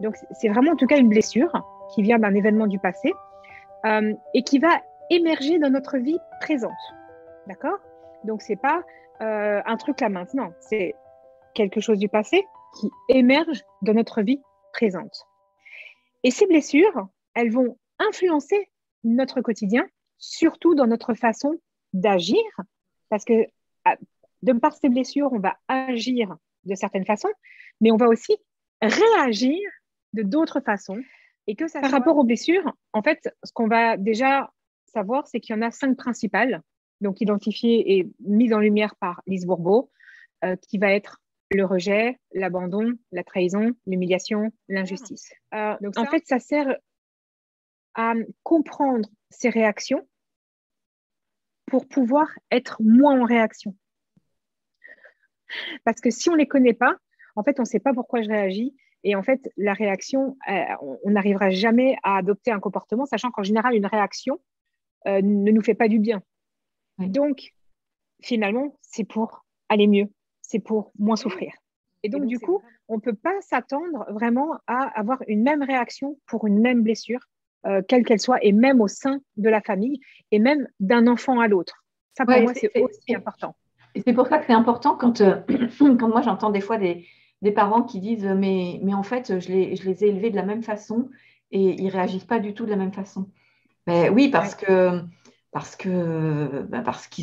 Donc, c'est vraiment en tout cas une blessure qui vient d'un événement du passé et qui va émerger dans notre vie présente. D'accord? Donc, ce n'est pas un truc là maintenant. C'est quelque chose du passé qui émerge dans notre vie présente. Et ces blessures, elles vont influencer notre quotidien, surtout dans notre façon d'agir, parce que de par ces blessures, on va agir de certaines façons, mais on va aussi réagir de d'autres façons. Et que ça par rapport aux blessures, en fait, ce qu'on va déjà savoir, c'est qu'il y en a 5 principales, donc identifiées et mises en lumière par Lise Bourbeau, qui va être le rejet, l'abandon, la trahison, l'humiliation, l'injustice. Donc en fait, ça sert à comprendre ces réactions pour pouvoir être moins en réaction. Parce que si on ne les connaît pas, en fait, on ne sait pas pourquoi je réagis. Et en fait, la réaction, on n'arrivera jamais à adopter un comportement, sachant qu'en général, une réaction ne nous fait pas du bien. Oui. Donc, finalement, c'est pour aller mieux, c'est pour moins souffrir. Et donc, du coup, on ne peut pas s'attendre vraiment à avoir une même réaction pour une même blessure, quelle qu'elle soit, et même au sein de la famille, et même d'un enfant à l'autre. Ça, pour moi, c'est aussi important. Et c'est pour ça que c'est important quand moi, j'entends des fois des parents qui disent mais en fait, je les ai élevés de la même façon et ils ne réagissent pas du tout de la même façon. Mais oui, parce qu'ils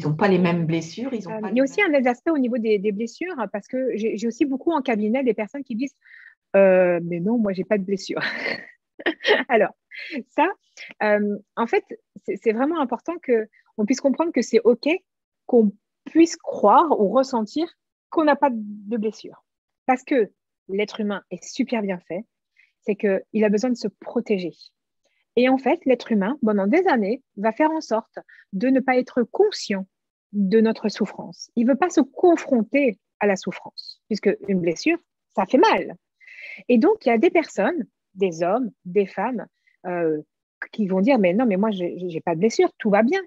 n'ont pas les mêmes blessures. Il y a aussi un aspect au niveau des blessures, parce que j'ai aussi beaucoup en cabinet des personnes qui disent mais non, moi, je n'ai pas de blessure. Alors, ça, en fait, c'est vraiment important qu'on puisse comprendre que c'est OK qu'on puisse croire ou ressentir qu'on n'a pas de blessure. Parce que l'être humain est super bien fait, c'est qu'il a besoin de se protéger. Et en fait, l'être humain, pendant des années, va faire en sorte de ne pas être conscient de notre souffrance. Il ne veut pas se confronter à la souffrance, puisque une blessure, ça fait mal. Et donc, il y a des personnes, des hommes, des femmes, qui vont dire, mais non, mais moi, je n'ai pas de blessure, tout va bien.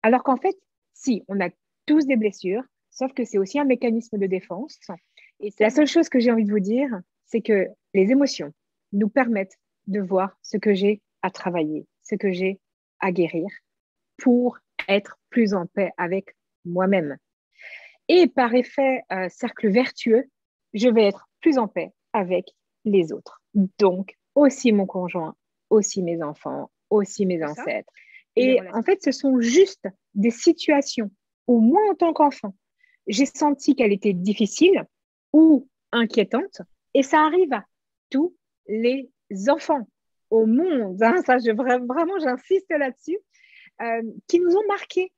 Alors qu'en fait, si, on a tous des blessures, sauf que c'est aussi un mécanisme de défense. Et la seule chose que j'ai envie de vous dire, c'est que les émotions nous permettent de voir ce que j'ai à travailler, ce que j'ai à guérir pour être plus en paix avec moi-même. Et par effet cercle vertueux, je vais être plus en paix avec les autres. Donc, aussi mon conjoint, aussi mes enfants, aussi mes ancêtres. Et en fait, ce sont juste des situations où moi, en tant qu'enfant, j'ai senti qu'elle était difficile ou inquiétante. Et ça arrive à tous les enfants au monde. Hein, ça, vraiment, j'insiste là-dessus, qui nous ont marqués.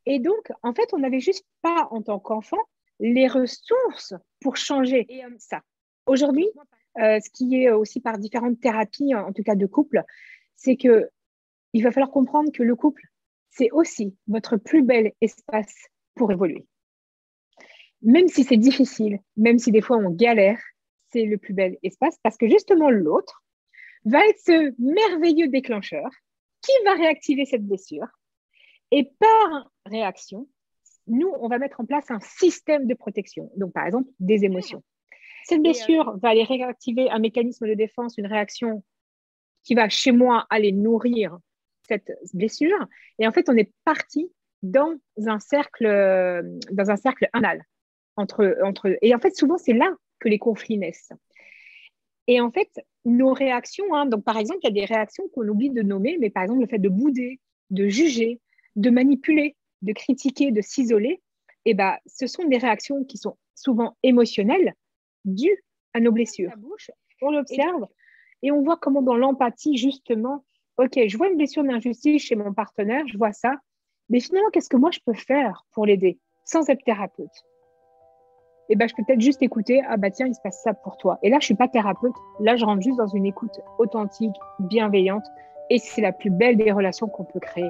Et donc, en fait, on n'avait juste pas, en tant qu'enfant, les ressources pour changer ça. Aujourd'hui, ce qui est aussi par différentes thérapies, en tout cas de couple, c'est qu'il va falloir comprendre que le couple, c'est aussi votre plus bel espace pour évoluer. Même si c'est difficile, même si des fois on galère, c'est le plus bel espace parce que justement l'autre va être ce merveilleux déclencheur qui va réactiver cette blessure. Et par réaction, nous, on va mettre en place un système de protection. Donc, par exemple, des émotions. Cette blessure va aller réactiver un mécanisme de défense, une réaction qui va, chez moi, aller nourrir cette blessure. Et en fait, on est parti dans un cercle anal. Et en fait, souvent, c'est là que les conflits naissent. Et en fait, nos réactions, hein, donc par exemple, il y a des réactions qu'on oublie de nommer, mais par exemple, le fait de bouder, de juger, de manipuler, de critiquer, de s'isoler, eh ben, ce sont des réactions qui sont souvent émotionnelles dues à nos blessures. On l'observe et on voit comment dans l'empathie, justement, OK, je vois une blessure d'injustice chez mon partenaire, je vois ça, mais finalement, qu'est-ce que moi je peux faire pour l'aider sans être thérapeute? Eh ben, je peux peut-être juste écouter, ah bah tiens, il se passe ça pour toi. Et là, je ne suis pas thérapeute, là, je rentre juste dans une écoute authentique, bienveillante, et c'est la plus belle des relations qu'on peut créer.